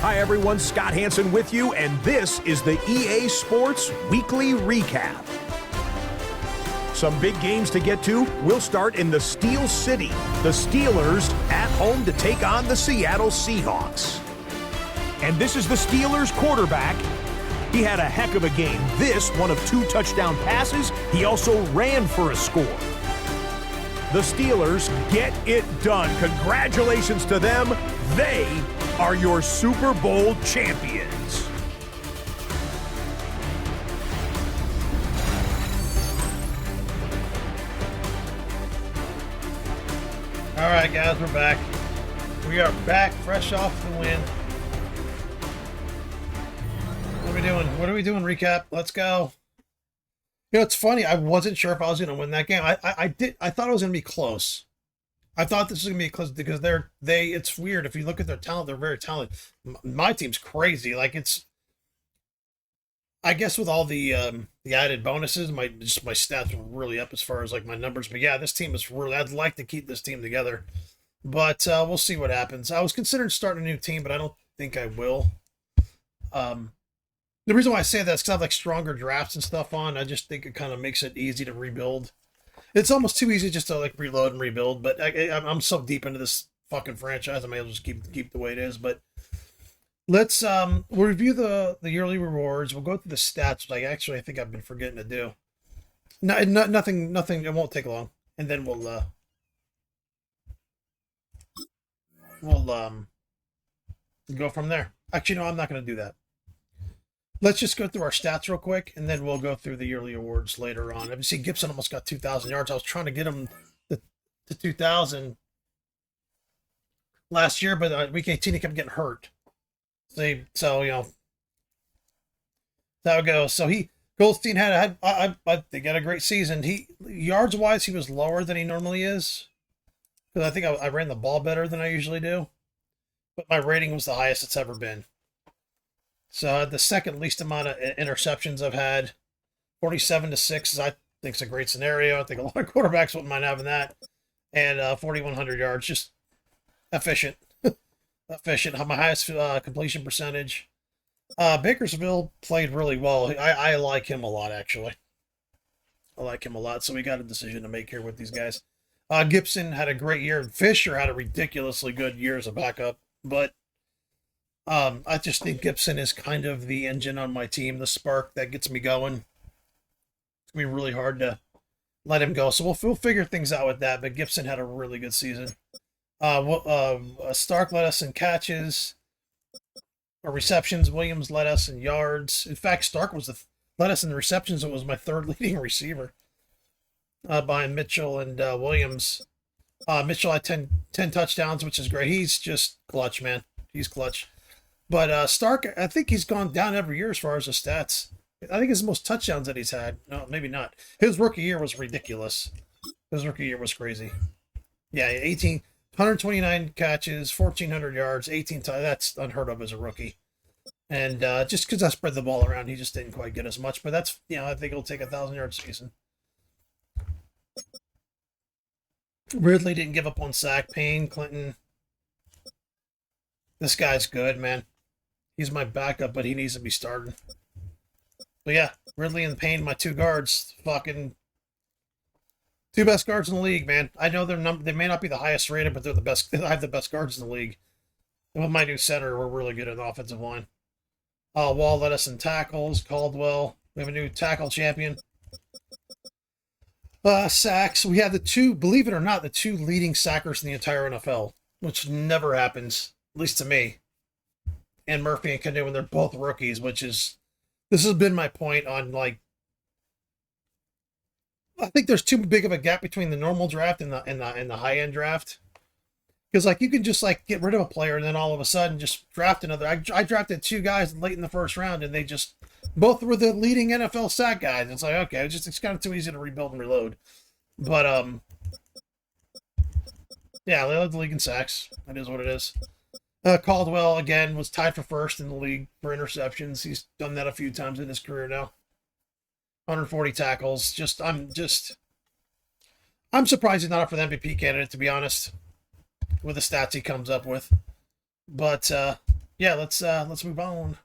Hi everyone, Scott Hansen with you, and this is the EA Sports Weekly Recap. Some big games to get to. We'll start in the Steel City. The Steelers at home to take on the Seattle Seahawks. And this is the Steelers quarterback. He had a heck of a game. This, one of 2 touchdown passes. He also ran for a score. The Steelers get it done. Congratulations to them. They are your Super Bowl champions. All right, guys, we're back. We are back, fresh off the win. What are we doing? What are we doing? Recap. Let's go. You know, it's funny. I wasn't sure if I was going to win that game. I thought it was going to be close. I thought this was going to be close because it's weird. If you look at their talent, they're very talented. My team's crazy. Like, it's, I guess with all the added bonuses, my stats were really up as far as like my numbers. But yeah, this team is really, I'd like to keep this team together, but we'll see what happens. I was considering starting a new team, but I don't think I will. The reason why I say that is because I have like stronger drafts and stuff on. I just think it kind of makes it easy to rebuild. It's almost too easy just to like reload and rebuild, but I'm so deep into this fucking franchise, I may as well just keep the way it is. But let's we'll review the yearly rewards. We'll go through the stats, which I think I've been forgetting to do. Nothing. It won't take long, and then we'll go from there. Actually, no, I'm not going to do that. Let's just go through our stats real quick, and then we'll go through the yearly awards later on. You see, Gibson almost got 2,000 yards. I was trying to get him to 2,000 last year, but week 18 he kept getting hurt. So you know, that's how it goes. So Goldstein had they got a great season. Yards wise, he was lower than he normally is because I think I ran the ball better than I usually do, but my rating was the highest it's ever been. So I had the second least amount of interceptions I've had. 47-6 I think is a great scenario. I think a lot of quarterbacks wouldn't mind having that. And 4,100 yards, just efficient. Efficient. My highest completion percentage. Bakersfield played really well. I like him a lot, actually. I like him a lot. So we got a decision to make here with these guys. Gibson had a great year. Fisher had a ridiculously good year as a backup. But I just think Gibson is kind of the engine on my team, the spark that gets me going. It's going to be really hard to let him go. So we'll figure things out with that, but Gibson had a really good season. Stark led us in catches, or receptions. Williams led us in yards. In fact, Stark led us in receptions. It was my third leading receiver behind Mitchell and Williams. Mitchell had 10 touchdowns, which is great. He's just clutch, man. He's clutch. But Stark, I think he's gone down every year as far as the stats. I think it's the most touchdowns that he's had. No, maybe not. His rookie year was ridiculous. His rookie year was crazy. Yeah, 129 catches, 1,400 yards, 18 times. That's unheard of as a rookie. And just because I spread the ball around, he just didn't quite get as much. But that's, I think he'll take 1,000-yard season. Ridley didn't give up on sack. Payne, Clinton. This guy's good, man. He's my backup, but he needs to be starting. But yeah, Ridley and Payne, my 2 guards, fucking 2 best guards in the league, man. I know they may not be the highest rated, but they're the best. I have the best guards in the league. And with my new center, we're really good in the offensive line. Wall led us in tackles. Caldwell, we have a new tackle champion. Sacks, we have believe it or not, the 2 leading sackers in the entire NFL, which never happens, at least to me. And Murphy and Canoe, and they're both rookies, this has been my point on, like, I think there's too big of a gap between the normal draft and the high end draft. Because, like, you can just, like, get rid of a player and then all of a sudden just draft another. I drafted 2 guys late in the first round, and they just both were the leading NFL sack guys. It's like, okay, it's kind of too easy to rebuild and reload. But yeah, they led the league in sacks. That is what it is. Caldwell, again, was tied for first in the league for interceptions. He's done that a few times in his career now. 140 tackles. I'm surprised he's not up for the MVP candidate, to be honest, with the stats he comes up with. But Yeah, let's move on.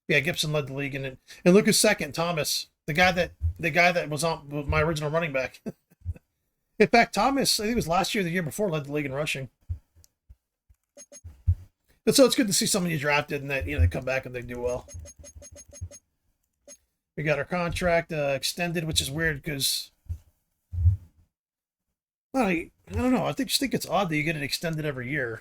Yeah, Gibson led the league, and Lucas second. Thomas, the guy that was on my original running back. In fact, Thomas, I think it was last year, the year before, led the league in rushing. But so it's good to see someone you drafted and that they come back and they do well. We got our contract extended, which is weird because I don't know. Just think it's odd that you get it extended every year.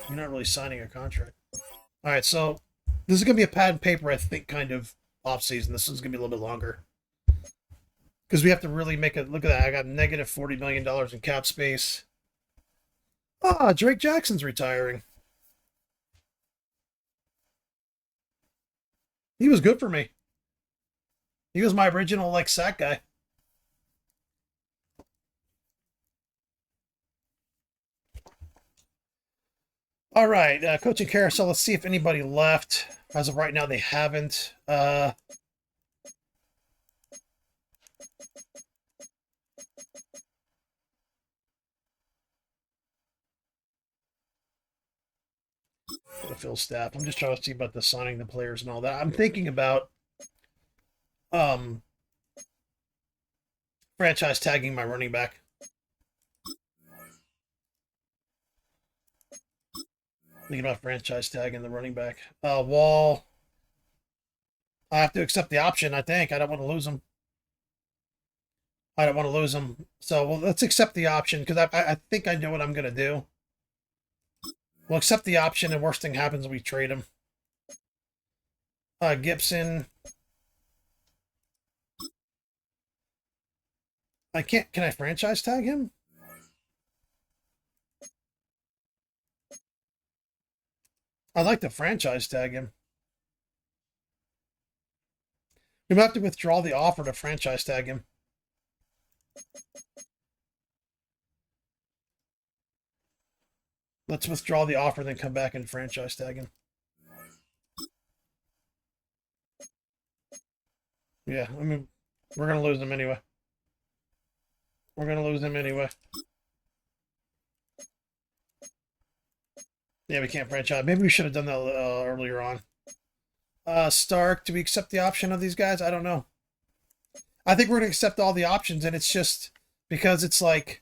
You're not really signing a contract. All right, so this is gonna be a pad and paper, I think, kind of off season. This is gonna be a little bit longer because we have to really make a look at that. I got negative $40 million in cap space. Ah, Drake Jackson's retiring. He was good for me. He was my original sack guy. All right, coaching carousel. Let's see if anybody left. As of right now, they haven't. The Phil staff. I'm just trying to see about the signing the players and all that. I'm thinking about franchise tagging my running back. Thinking about franchise tagging the running back. Wall. I have to accept the option, I think. I don't want to lose him. So let's accept the option because I think I know what I'm going to do. We'll accept the option, and worst thing happens, we trade him. Gibson. I can't. Can I franchise tag him? I'd like to franchise tag him. We might have to withdraw the offer to franchise tag him. Let's withdraw the offer, then come back and franchise tag him. Yeah, I mean, we're going to lose him anyway. Yeah, we can't franchise. Maybe we should have done that earlier on. Stark, do we accept the option of these guys? I don't know. I think we're going to accept all the options, and it's just because it's like...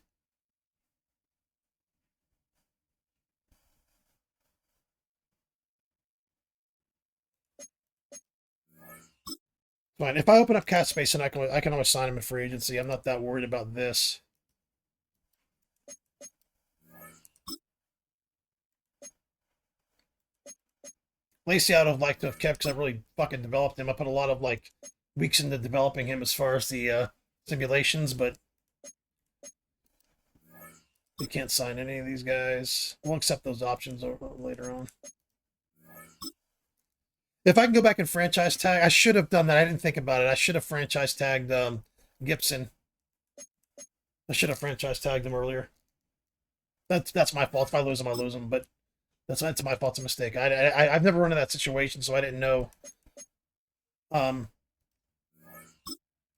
Fine. If I open up cap space, and I can always sign him in free agency. I'm not that worried about this. Lacey I'd have liked to have kept because I really fucking developed him. I put a lot of weeks into developing him as far as the simulations, but we can't sign any of these guys. We'll accept those options later on. If I can go back and franchise tag, I should have done that. I didn't think about it. I should have franchise tagged Gibson. I should have franchise tagged him earlier. That's my fault. If I lose him, I lose him. But that's my fault. It's a mistake. I've never run into that situation, so I didn't know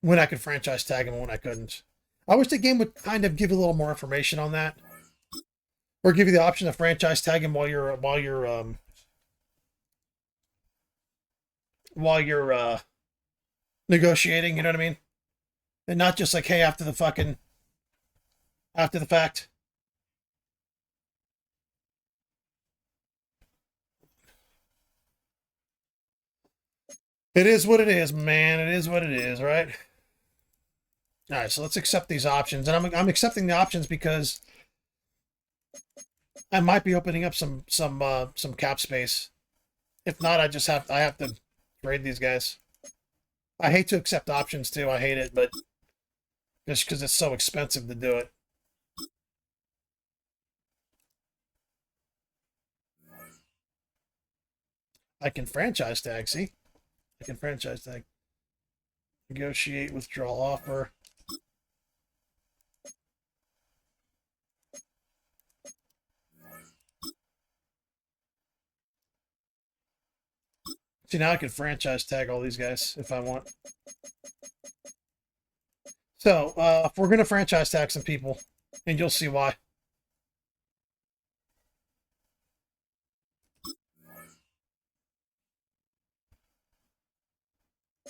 when I could franchise tag him and when I couldn't. I wish the game would kind of give you a little more information on that, or give you the option to franchise tag him while you're negotiating. You know what I mean? And not just hey, after the fact. It is what it is, man. It is what it is, right? All right, so let's accept these options, and I'm accepting the options because I might be opening up some cap space. If not, I have to trade these guys. I hate to accept options too. I hate it, but just because it's so expensive to do it. I can franchise tag. See, I can franchise tag. Negotiate, withdraw offer. See, now I can franchise tag all these guys if I want. So, if we're going to franchise tag some people, and you'll see why.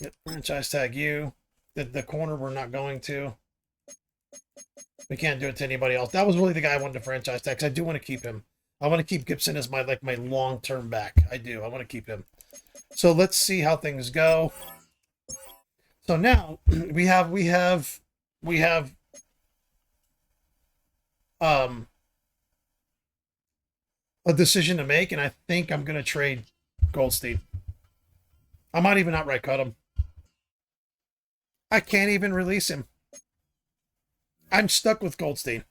Yep, franchise tag you. The corner we're not going to. We can't do it to anybody else. That was really the guy I wanted to franchise tag, 'cause I do want to keep him. I want to keep Gibson as my long-term back. I do. I want to keep him. So let's see how things go. So now we have a decision to make, and I think I'm gonna trade Goldstein. I might even outright cut him. I can't even release him. I'm stuck with Goldstein.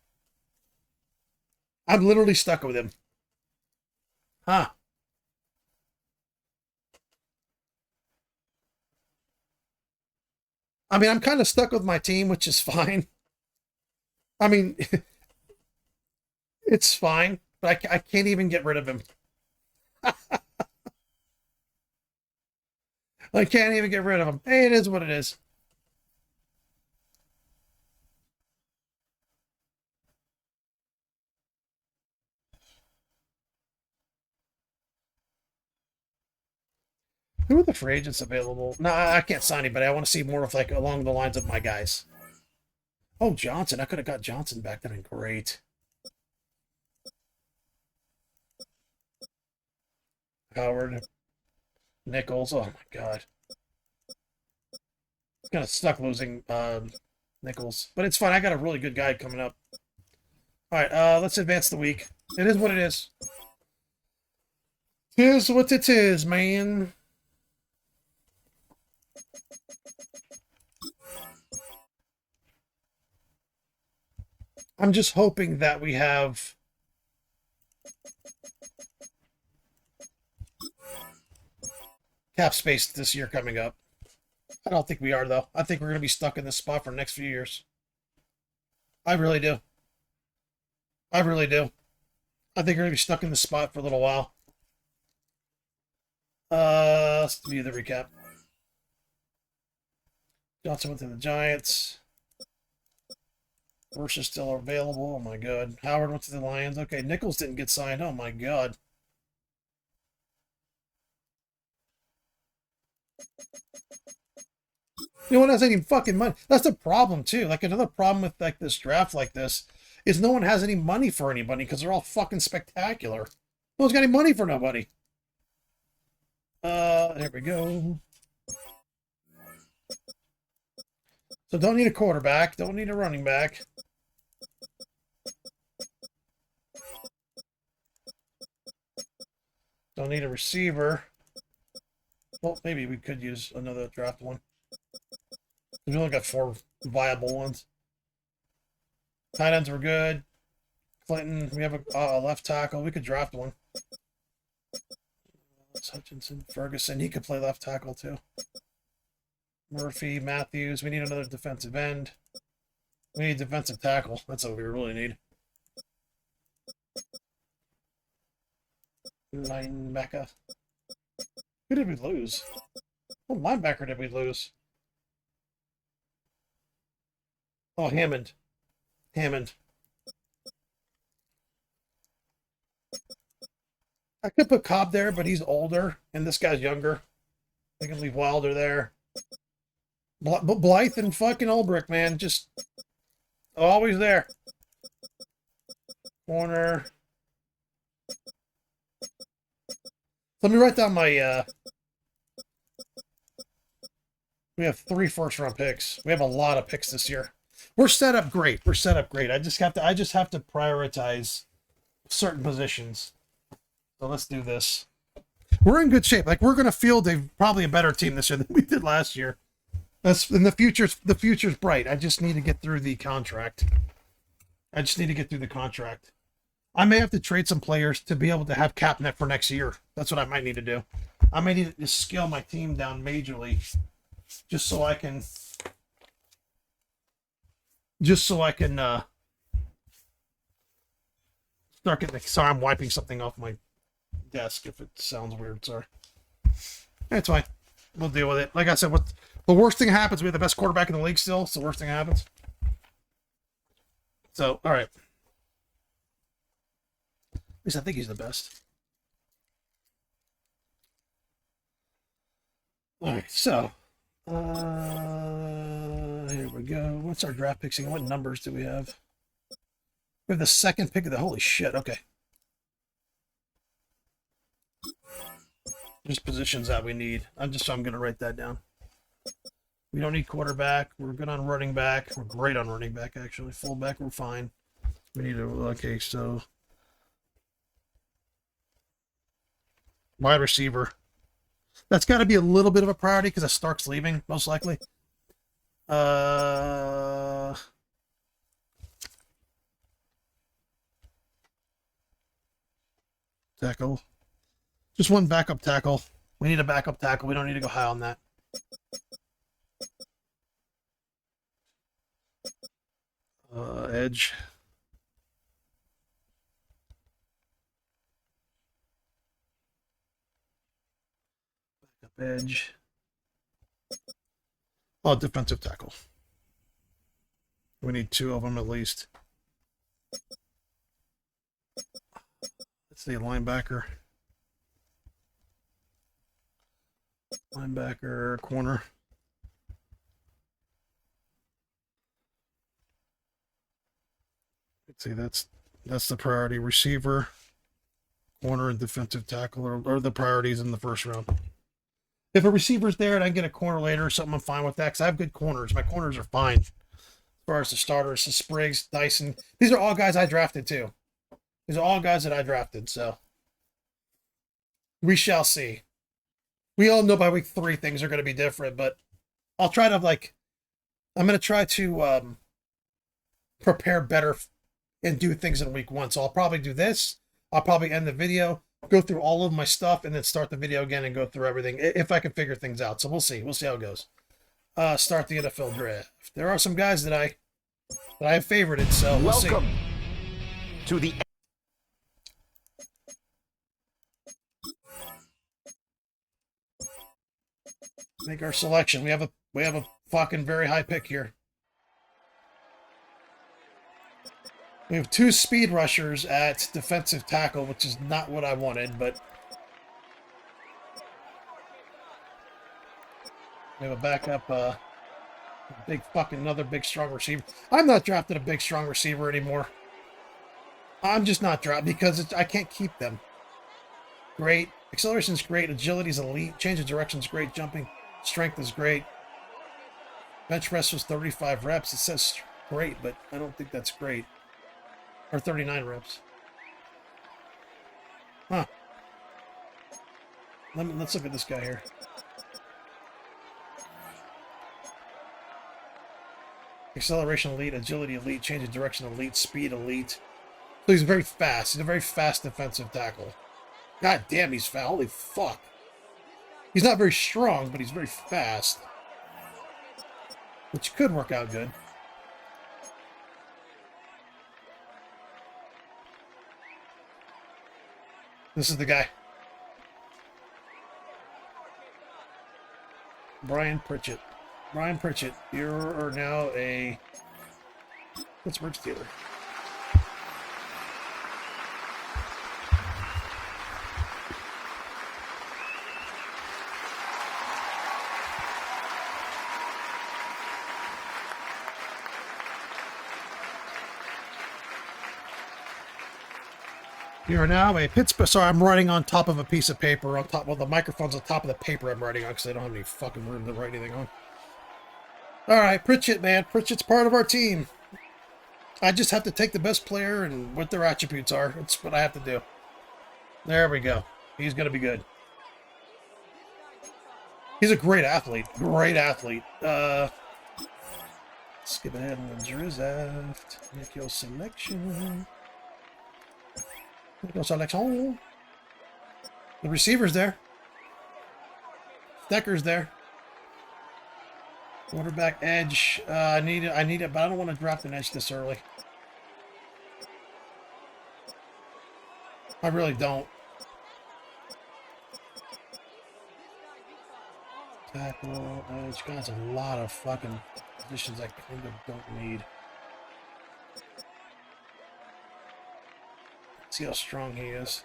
I'm literally stuck with him. Huh. I mean, I'm kind of stuck with my team, which is fine. I mean, it's fine, but I can't even get rid of him. I can't even get rid of him. Hey, it is what it is. Who are the free agents available? No, I can't sign anybody. I want to see more of along the lines of my guys. Oh, Johnson. I could have got Johnson back. That'd been great. Howard. Nichols. Oh, my God. Kind of stuck losing Nichols. But it's fine. I got a really good guy coming up. All right, let's advance the week. It is what it is. Tis what it is, man. I'm just hoping that we have cap space this year coming up. I don't think we are, though. I think we're going to be stuck in this spot for the next few years. I really do. I really do. I think we're going to be stuck in this spot for a little while. Let's do the recap. Johnson went to the Giants. Bursch is still available. Oh, my God. Howard went to the Lions. Okay, Nichols didn't get signed. Oh, my God. No one has any fucking money. That's the problem, too. Another problem with, this draft like this is no one has any money for anybody because they're all fucking spectacular. No one's got any money for nobody. There we go. So don't need a quarterback. Don't need a running back. Don't need a receiver. Well, maybe we could use another draft one. We only got 4 viable ones. Tight ends were good. Clinton, we have a left tackle. We could draft one. Hutchinson, Ferguson, he could play left tackle too. Murphy, Matthews, we need another defensive end. We need defensive tackle. That's what we really need. Linebacker. Who did we lose? What linebacker did we lose? Oh, Hammond. Hammond. I could put Cobb there, but he's older, and this guy's younger. I can leave Wilder there. Blythe and fucking Ulbrich, man. Just always there. Corner. Let me write down my... We have 3 first-round picks. We have a lot of picks this year. We're set up great. We're set up great. I just have to prioritize certain positions. So let's do this. We're in good shape. We're going to field probably a better team this year than we did last year. And the future's bright. I just need to get through the contract. I may have to trade some players to be able to have cap net for next year. That's what I might need to do. I may need to scale my team down majorly just so I can start getting... Sorry, I'm wiping something off my desk if it sounds weird. Sorry. It's fine. We'll deal with it. Like I said, what the worst thing happens, we have the best quarterback in the league still. It's the worst thing happens. So, all right. At least I think he's the best. All right, so Here we go. What's our draft picks? What numbers do we have? We have the second pick of the... Holy shit, okay. Just positions that we need. I'm going to write that down. We don't need quarterback. We're good on running back. We're great on running back, actually. Fullback, we're fine. We need a... Okay, so... Wide receiver. That's got to be a little bit of a priority because Stark's leaving, most likely. Tackle. Just one backup tackle. We need a backup tackle. We don't need to go high on that. Edge. Backup edge. Oh, defensive tackle. We need two of them at least. Let's see, linebacker. Linebacker, corner. Let's see, that's the priority. Receiver, corner, and defensive tackle are the priorities in the first round. If a receiver's there and I get a corner later or something, I'm fine with that because I have good corners. My corners are fine. As far as the starters, the Spriggs, Dyson. These are all guys I drafted too. These are all guys that I drafted, so we shall see. We all know by week 3 things are going to be different, but I'll try to I'm going to try to prepare better and do things in week 1. So I'll probably do this. I'll probably end the video, go through all of my stuff, and then start the video again and go through everything if I can figure things out. So we'll see. We'll see how it goes. Start the NFL draft. There are some guys that I have favorited, so we'll see. Welcome to the... Make our selection. We have a fucking very high pick here. We have 2 speed rushers at defensive tackle, which is not what I wanted, but we have a backup, another big strong receiver. I'm not drafting a big strong receiver anymore. I'm just not drafting because I can't keep them. Great. Acceleration's great. Agility's elite. Change of direction's great. Jumping strength is great. Bench press was 35 reps. It says great, but I don't think that's great. Or 39 reps. Huh. Let's look at this guy here. Acceleration elite, agility elite, change of direction elite, speed elite. So he's very fast. He's a very fast defensive tackle. God damn, he's fast. Holy fuck. He's not very strong, but he's very fast. Which could work out good. This is the guy. Brian Pritchett. Brian Pritchett, you are now a Pittsburgh Steeler. You are now a Pittsburgh... Sorry, I'm writing on top of a piece of paper. On top... Well, the microphone's on top of the paper I'm writing on because I don't have any fucking room to write anything on. Alright, Pritchett, man. Pritchett's part of our team. I just have to take the best player and what their attributes are. That's what I have to do. There we go. He's going to be good. He's a great athlete. Great athlete. Skip ahead and draft. Make your selection. Make your selection. The receiver's there. Decker's there. Quarterback edge. I need it, but I don't want to draft an edge this early. I really don't. Tackle, edge. God, there's a lot of fucking positions I kind of don't need. See how strong he is.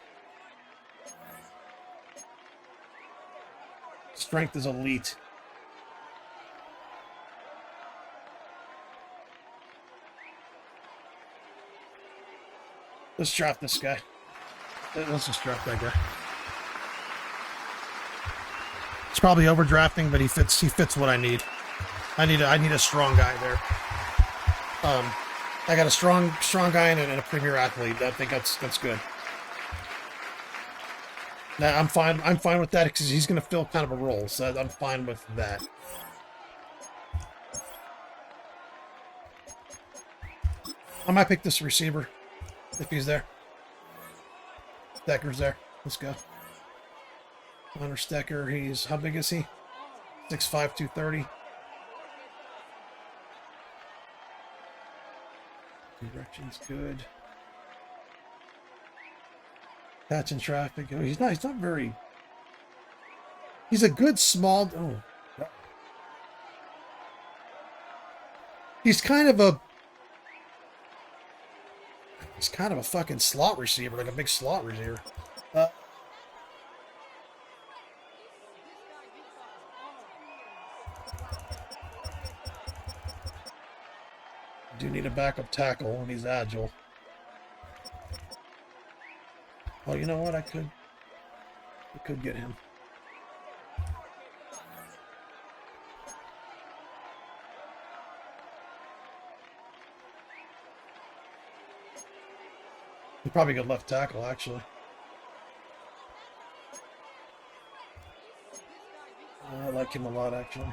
Strength is elite. Let's draft this guy. Let's just draft that guy. It's probably overdrafting, but he fits what I need. I need a strong guy there. I got a strong guy and a premier athlete. I think that's good. Now I'm fine with that because he's going to fill kind of a role, so I'm fine with that. I might pick this receiver if he's there. Stecker's there. Let's go. Hunter Stecker. He's, how big is he? 6'5", 230. Direction's good. Catching traffic. Oh, he's not very. He's a good small. Oh. He's kind of a fucking slot receiver, like a big slot receiver. Do need a backup tackle, and he's agile. Oh, you know what? I could get him. He's probably a good left tackle, actually. I like him a lot, actually.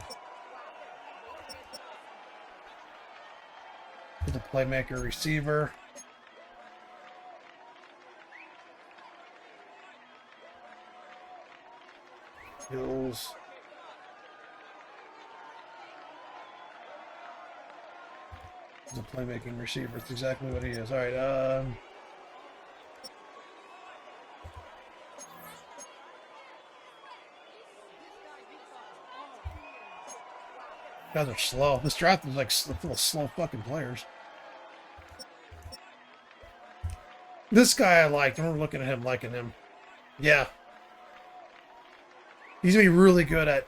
He's a playmaker receiver. Hills. He's a playmaking receiver. That's exactly what he is. All right. Guys are slow. This draft is like full of slow fucking players. This guy I like. I remember looking at him, liking him. Yeah. He's going to be really good at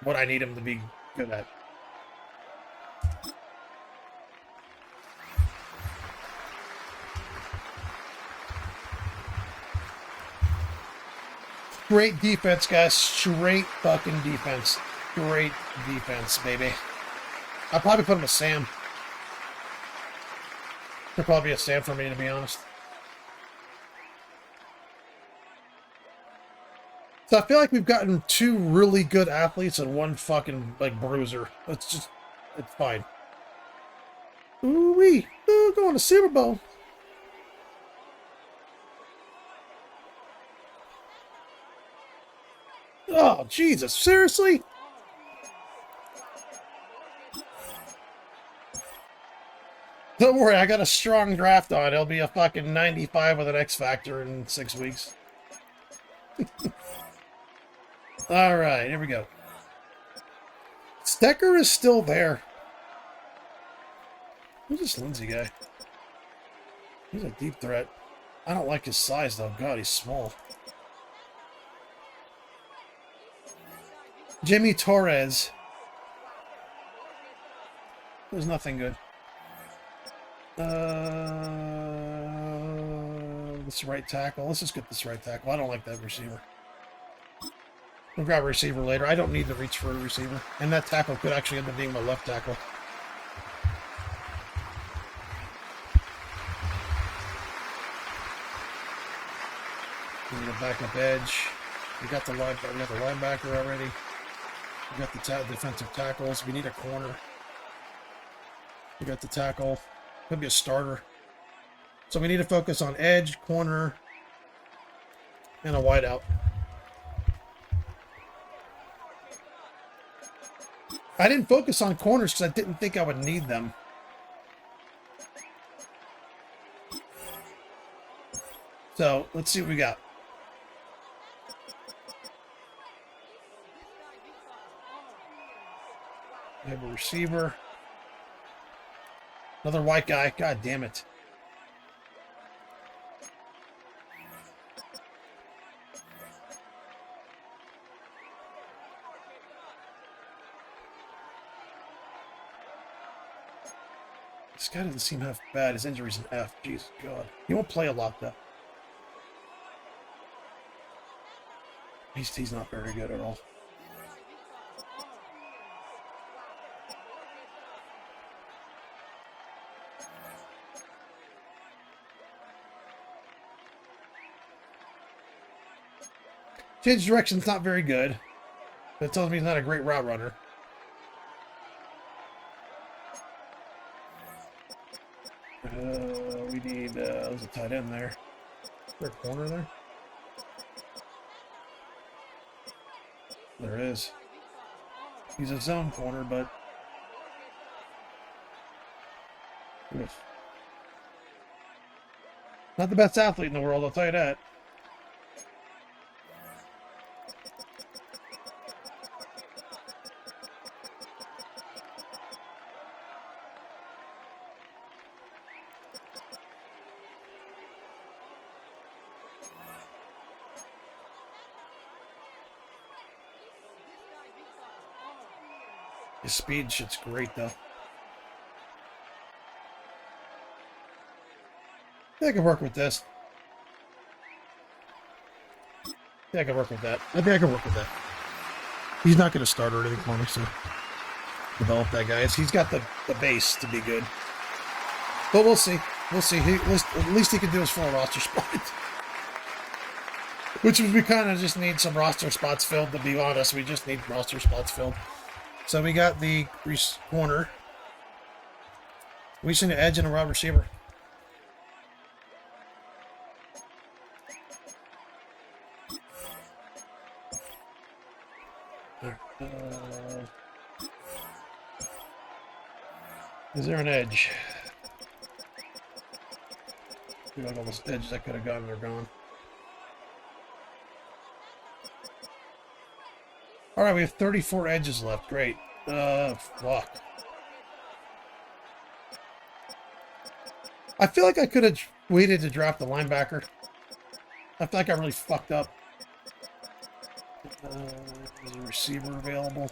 what I need him to be good at. Great defense, guys. Straight fucking defense. Great defense, baby. I'll probably put him a Sam. He'll probably be a Sam for me, to be honest. So I feel like we've gotten two really good athletes and one fucking, like, bruiser. It's fine. Ooh-wee. Ooh, going to Super Bowl. Oh, Jesus. Seriously? Don't worry, I got a strong draft on. It'll be a fucking 95 with an X Factor in 6 weeks. All right, here we go. Stecker is still there. Who's this Lindsay guy? He's a deep threat. I don't like his size, though. God, he's small. Jimmy Torres. There's nothing good. This right tackle. Let's just get this right tackle. I don't like that receiver. We'll grab a receiver later. I don't need to reach for a receiver. And that tackle could actually end up being my left tackle. We need a backup edge. We got the linebacker already. We got the defensive tackles. We need a corner. We got the tackle. Could be a starter. So we need to focus on edge, corner, and a wideout. I didn't focus on corners because I didn't think I would need them. So let's see what we got. We have a receiver. Another white guy. God damn it. This guy doesn't seem half bad. His injury's an F. Jesus God. He won't play a lot, though. He's not very good at all. Change direction's not very good. That tells me he's not a great route runner. We need there's a tight end there. Is there a corner there? There is. He's a zone corner, but not the best athlete in the world, I'll tell you that. His speed shit's great, though. I can work with this. I can work with that. I think I can work with that. He's not going to start or anything for me, so develop that guy. He's got the base to be good. But we'll see. We'll see. At least he can do his full roster spot. Which we kind of just need some roster spots filled, to be honest. We just need roster spots filled. So we got the corner. We send an edge and a wide receiver. Is there an edge? I feel like all those edges I could have gotten are gone. All right, we have 34 edges left. Great. Fuck. I feel like I could have waited to draft the linebacker. I feel like I really fucked up. Is a receiver available?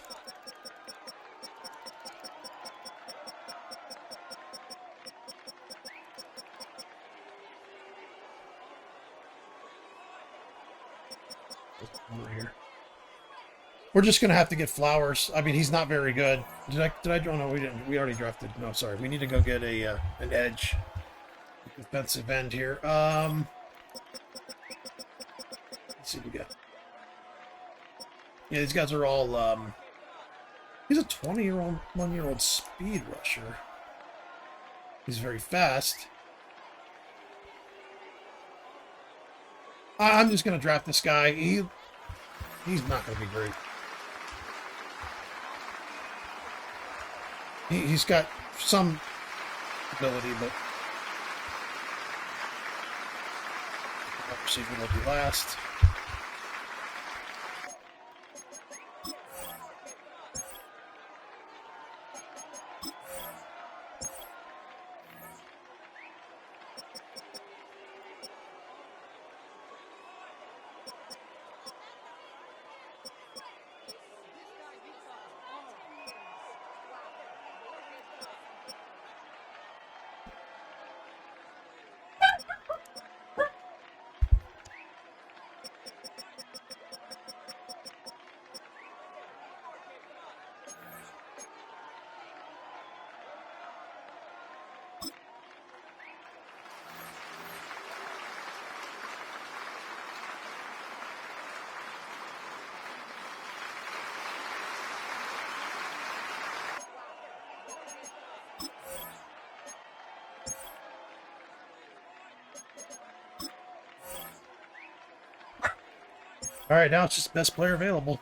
Over here. We're just gonna have to get Flowers. I mean, he's not very good. Did I? Oh no, we didn't. We already drafted. No, sorry. We need to go get an edge, defensive end here. Let's see what we got. Yeah, these guys are all. He's a 1-year-old speed rusher. He's very fast. I'm just gonna draft this guy. He's not gonna be great. He's got some ability, but receiver will be last. All right, now it's just best player available.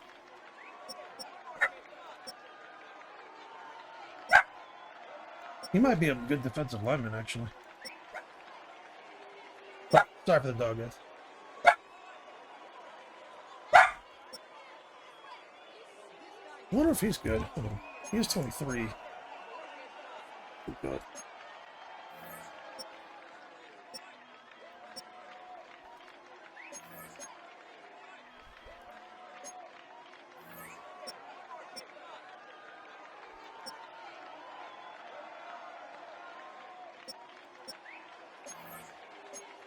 He might be a good defensive lineman, actually. Sorry for the dog, guys. I wonder if he's good. Hold on. He is 23. Oh, God.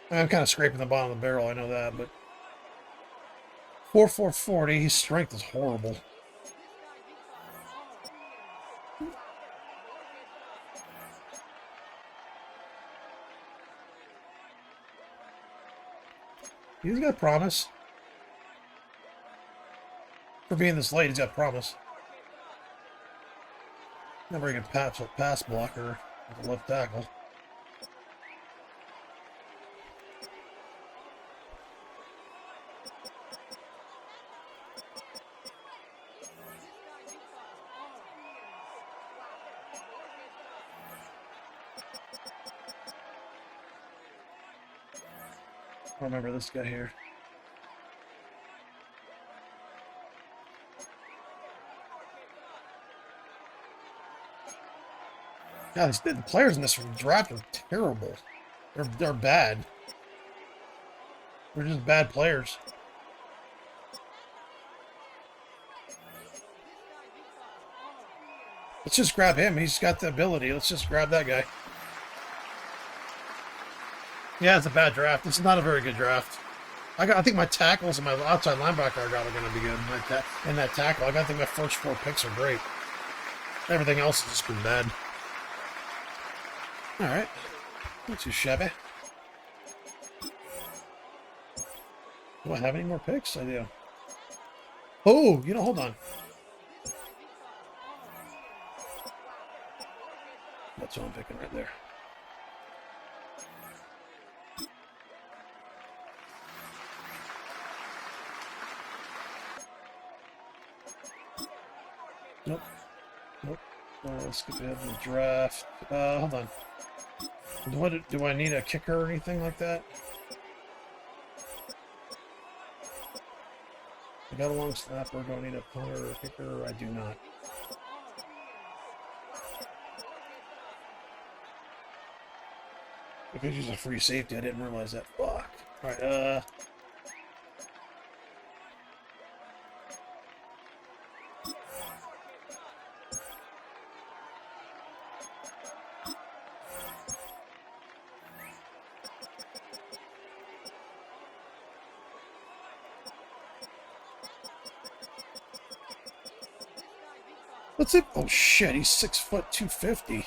I'm kind of scraping the bottom of the barrel, I know that, but 4.440, his strength is horrible. He's got promise. For being this late, he's got promise. Not very good pass blocker with the left tackle. I remember this guy here. God, the players in this draft are terrible. They're bad. They're just bad players. Let's just grab him. He's got the ability. Let's just grab that guy. Yeah, it's a bad draft. This is not a very good draft. I think my tackles and my outside linebacker I got are going to be good. In that tackle, I think my first 4 picks are great. Everything else has just been bad. All right, not too shabby. Do I have any more picks? I do. Oh, hold on. That's what I'm picking right there. Nope. Let's skip ahead to the draft. Hold on. Do I need a kicker or anything like that? I got a long snapper. Do I need a punter or a kicker? I do not. If it's just a free safety, I didn't realize that. Fuck. Alright, What's it? Oh shit, he's 6 foot 250.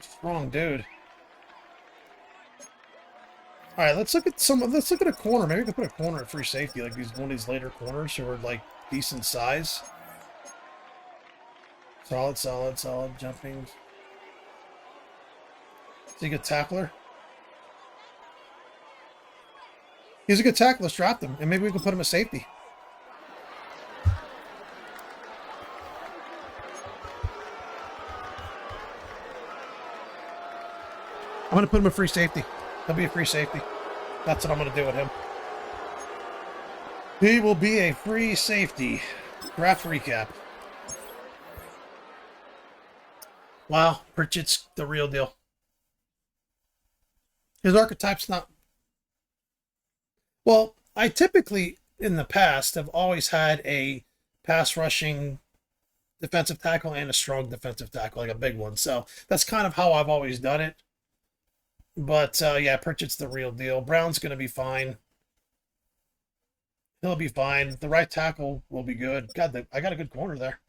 Strong dude. All right, let's look at a corner. Maybe we can put a corner at free safety, like one of these later corners who are like decent size. Solid jumping. Is he a good tackler? He's a good tackler. Let's draft him, and maybe we can put him at safety. I'm going to put him at free safety. He'll be a free safety. That's what I'm going to do with him. He will be a free safety. Draft recap. Wow, Pritchett's the real deal. His archetype's not... Well, I typically, in the past, have always had a pass rushing defensive tackle and a strong defensive tackle, like a big one. So that's kind of how I've always done it. But, yeah, Pritchett's the real deal. Brown's going to be fine. He'll be fine. The right tackle will be good. God, I got a good corner there.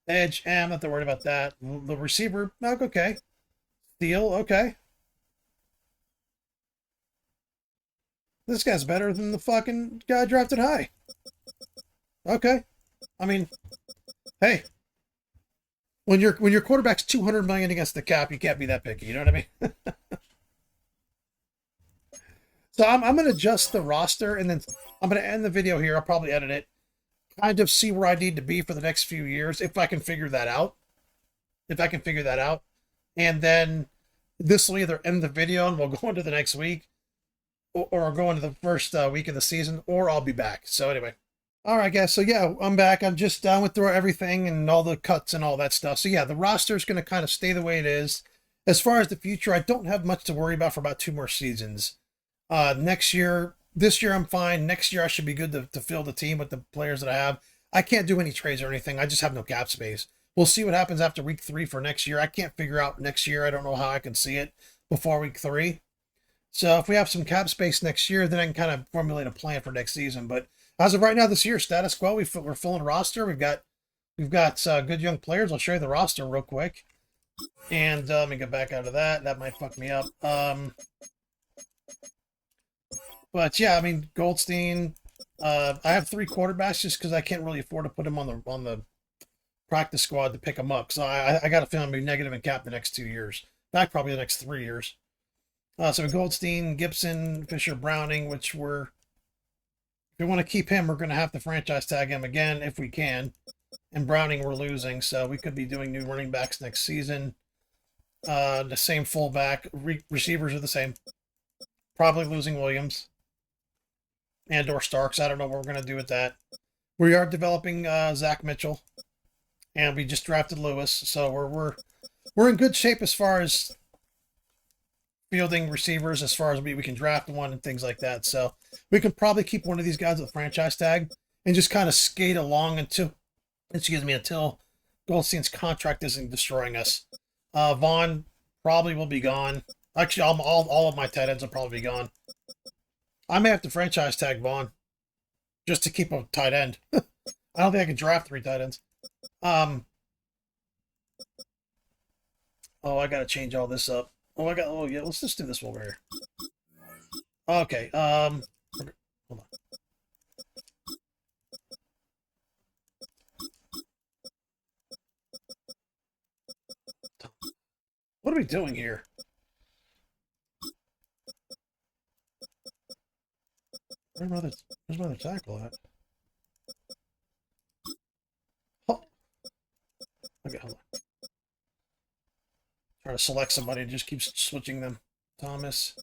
Edge, I'm not that worried about that. The receiver, okay. Steele, okay. This guy's better than the fucking guy drafted high. Okay. I mean, hey. When your quarterback's $200 million against the cap, you can't be that picky. You know what I mean? So I'm going to adjust the roster, and then I'm going to end the video here. I'll probably edit it. Kind of see where I need to be for the next few years, if I can figure that out. And then this will either end the video and we'll go into the next week, or go into the first week of the season, or I'll be back. So anyway. All right, guys. So yeah, I'm back. I'm just done with everything and all the cuts and all that stuff. So yeah, the roster is going to kind of stay the way it is. As far as the future, I don't have much to worry about for about 2 more seasons. This year I'm fine. Next year I should be good to fill the team with the players that I have. I can't do any trades or anything. I just have no cap space. we'll see what happens after week 3 for next year. I can't figure out next year. I don't know how I can see it before week 3. So if we have some cap space next year, then I can kind of formulate a plan for next season. But as of right now, this year, status quo, we're filling a roster. We've got good young players. I'll show you the roster real quick. And let me get back out of that. That might fuck me up. But yeah, I mean, Goldstein. I have 3 quarterbacks just because I can't really afford to put him on the practice squad to pick him up. So I got a feeling I'll be negative in cap the next 2 years. In fact, probably the next 3 years. So Goldstein, Gibson, Fisher, Browning, which if we want to keep him, we're going to have to franchise tag him again if we can. And Browning we're losing, so we could be doing new running backs next season. The same fullback. Receivers are the same. Probably losing Williams. And or Starks. I don't know what we're going to do with that. We are developing Zach Mitchell. And we just drafted Lewis, so we're in good shape as far as fielding receivers, as far as we can draft one and things like that. So we can probably keep one of these guys with a franchise tag and just kind of skate along until Goldstein's contract isn't destroying us. Vaughn probably will be gone. Actually, all of my tight ends will probably be gone. I may have to franchise tag Vaughn just to keep a tight end. I don't think I can draft 3 tight ends. I got to change all this up. Oh yeah, let's just do this over here. Okay, hold on. What are we doing here? Where's my other tackle at? Oh. Okay, hold on. Trying to select somebody and just keep switching them. Thomas.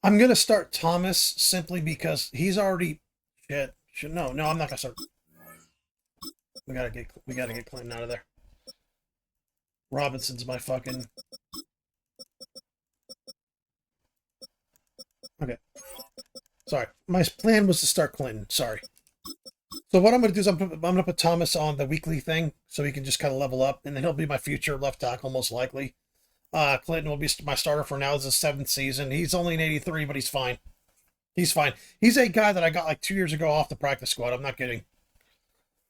I'm gonna start Thomas simply because he's already no, I'm not gonna start. We gotta get Clinton out of there. Robinson's my fucking. Okay. Sorry. My plan was to start Clinton. Sorry. So what I'm going to do is I'm going to put Thomas on the weekly thing so he can just kind of level up, and then he'll be my future left tackle most likely. Clinton will be my starter for now. It's his 7th season. He's only an 83, but he's fine. He's fine. He's a guy that I got like 2 years ago off the practice squad. I'm not kidding.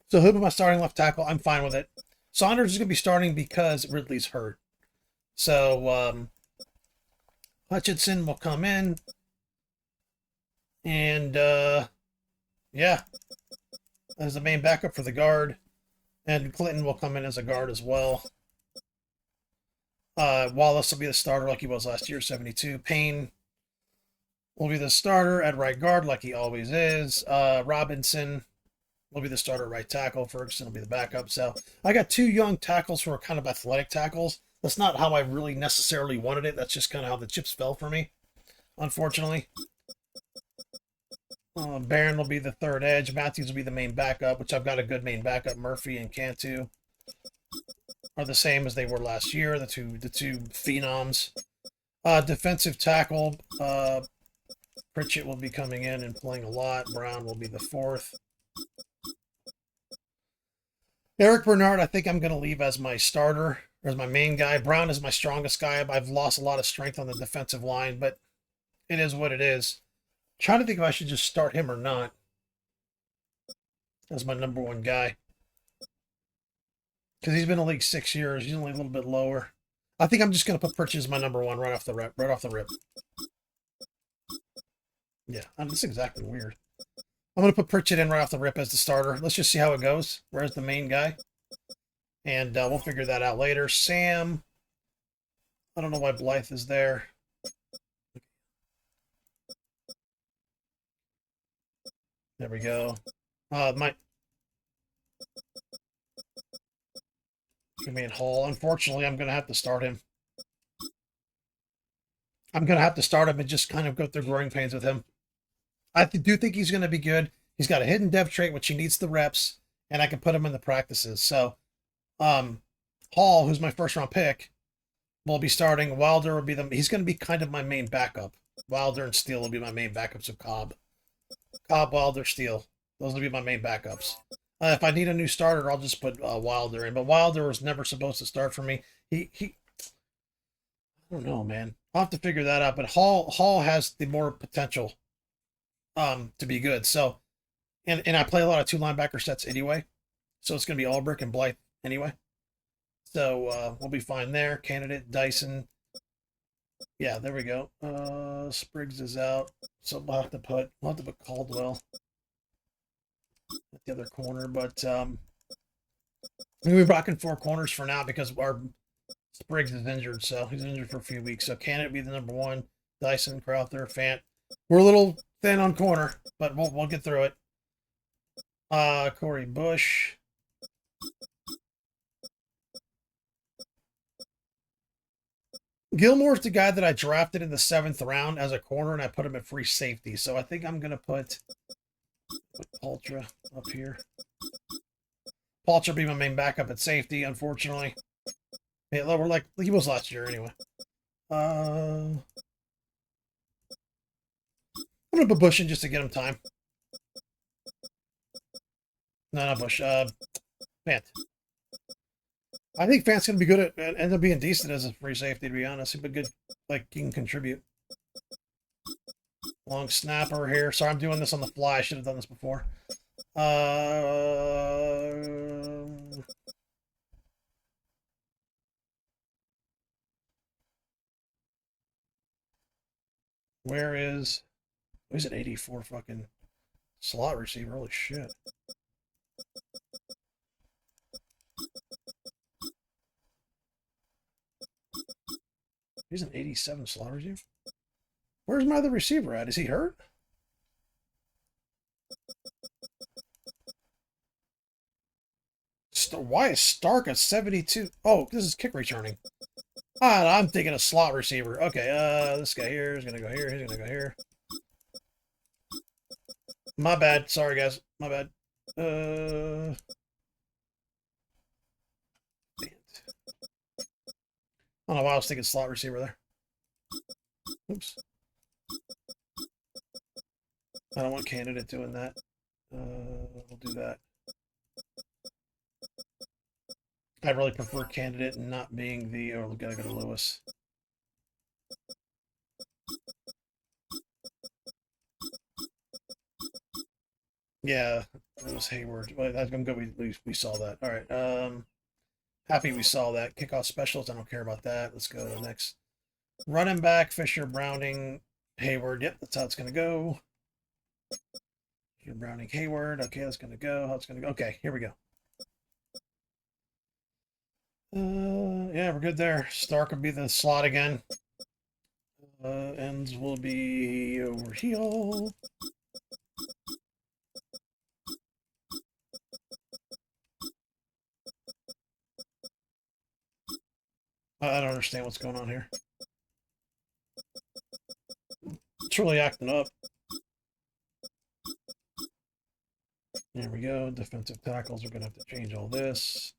So he'll be my starting left tackle. I'm fine with it. Saunders is going to be starting because Ridley's hurt. So Hutchinson will come in. And, yeah, as the main backup for the guard. And Clinton will come in as a guard as well. Wallace will be the starter like he was last year, 72. Payne will be the starter at right guard like he always is. Robinson will be the starter at right tackle. Ferguson will be the backup. So I got 2 young tackles who are kind of athletic tackles. That's not how I really necessarily wanted it. That's just kind of how the chips fell for me, unfortunately. Barron will be the 3rd edge. Matthews will be the main backup, which I've got a good main backup. Murphy and Cantu are the same as they were last year, the two phenoms. Defensive tackle, Pritchett will be coming in and playing a lot. Brown will be the 4th. Eric Bernard, I think I'm going to leave as my starter, or as my main guy. Brown is my strongest guy. I've lost a lot of strength on the defensive line, but it is what it is. Trying to think if I should just start him or not as my number 1 guy. Because he's been in the league 6 years. He's only a little bit lower. I think I'm just going to put Pritchett as my number 1 right off the rip. Yeah, that's exactly weird. I'm going to put Pritchett in right off the rip as the starter. Let's just see how it goes. Where's the main guy? And we'll figure that out later. Sam. I don't know why Blythe is there. There we go. Hall. Unfortunately, I'm going to have to start him. I'm going to have to start him and just kind of go through growing pains with him. I do think he's going to be good. He's got a hidden depth trait, which he needs the reps, and I can put him in the practices. So, Hall, who's my 1st-round pick, will be starting. Wilder will be he's going to be kind of my main backup. Wilder and Steele will be my main backups of Cobb. Cobb, Wilder, Steele. Those will be my main backups. If I need a new starter, I'll just put Wilder in. But Wilder was never supposed to start for me. He I don't know, man. I'll have to figure that out. But Hall has the more potential to be good. So and I play a lot of two linebacker sets anyway. So it's gonna be Ulbrich and Blythe anyway. So we'll be fine there. Candidate Dyson. Yeah, there we go. Spriggs is out. So we'll have to put Caldwell at the other corner, but we're rocking four corners for now because our Spriggs is injured, so he's injured for a few weeks. So Candidate be the number one. Dyson, Crowther, Fant. We're a little thin on corner, but we'll get through it. Corey Bush. Gilmore's the guy that I drafted in the 7th round as a corner, and I put him at free safety. So I think I'm gonna put Paltra up here. Paltra be my main backup at safety, unfortunately. Yeah, we're like he was last year anyway. I'm gonna put Bush in just to get him time. No, not Bush. Fant. I think Fant's gonna be good at end up being decent as a free safety. To be honest, he'd be good. Like he can contribute. Long snapper here. Sorry, I'm doing this on the fly. I should have done this before. Where is... He's an 84 fucking slot receiver. Holy shit. He's an 87 slot receiver? Where's my other receiver at? Is he hurt? Why is Stark at 72? Oh, this is kick returning. I'm thinking a slot receiver. Okay, this guy here is going to go here. He's going to go here. My bad. Sorry, guys. My bad. I don't know why I was thinking slot receiver there. Oops. I don't want Candidate doing that. We'll do that. I really prefer Candidate not being the... Oh, we gotta go to Lewis. Yeah, it was Hayward. Well, I'm good. We saw that. All right. Happy we saw that. Kickoff specialist. I don't care about that. Let's go to the next. Running back, Fisher, Browning, Hayward. Yep, that's how it's going to go. Fisher, Browning, Hayward. Okay, that's going to go. How it's going to go. Okay, here we go. Yeah, we're good there. Stark will be the slot again. Ends will be over here. I don't understand what's going on here. It's really acting up. There we go. Defensive tackles. We're going to have to change all this.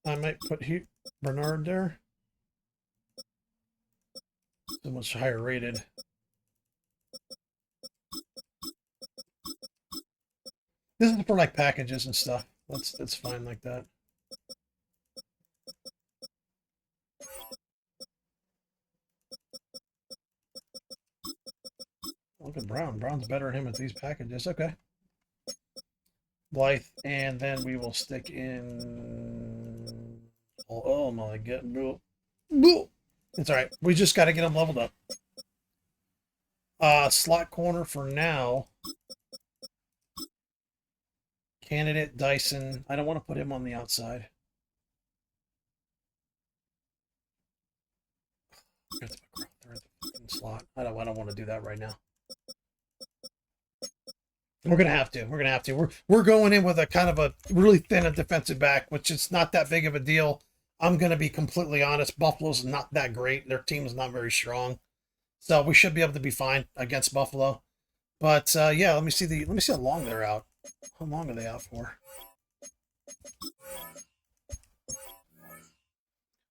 I might put Bernard there. So much higher rated. This is for like packages and stuff. That's fine like that. Look at Brown. Brown's better than him with these packages. Okay. Blythe, and then we will stick in... Oh my god. It's alright. We just got to get him leveled up. Slot corner for now. Candidate Dyson. I don't want to put him on the outside. I have to put Crowther at the fucking slot. I don't want to do that right now. We're gonna have to. We're gonna have to. We're going in with a kind of a really thin defensive back, which is not that big of a deal. I'm gonna be completely honest. Buffalo's not that great. Their team is not very strong, so we should be able to be fine against Buffalo. But yeah, let me see how long they're out. How long are they out for?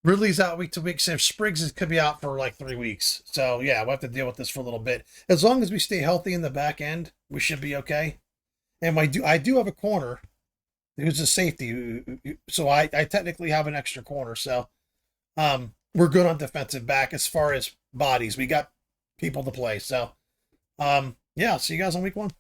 Ridley's out week to week. So Spriggs could be out for like 3 weeks. So yeah, we'll have to deal with this for a little bit. As long as we stay healthy in the back end, we should be okay. And I do have a corner who's a safety, so I technically have an extra corner. So we're good on defensive back as far as bodies. We got people to play. So yeah, see you guys on week 1.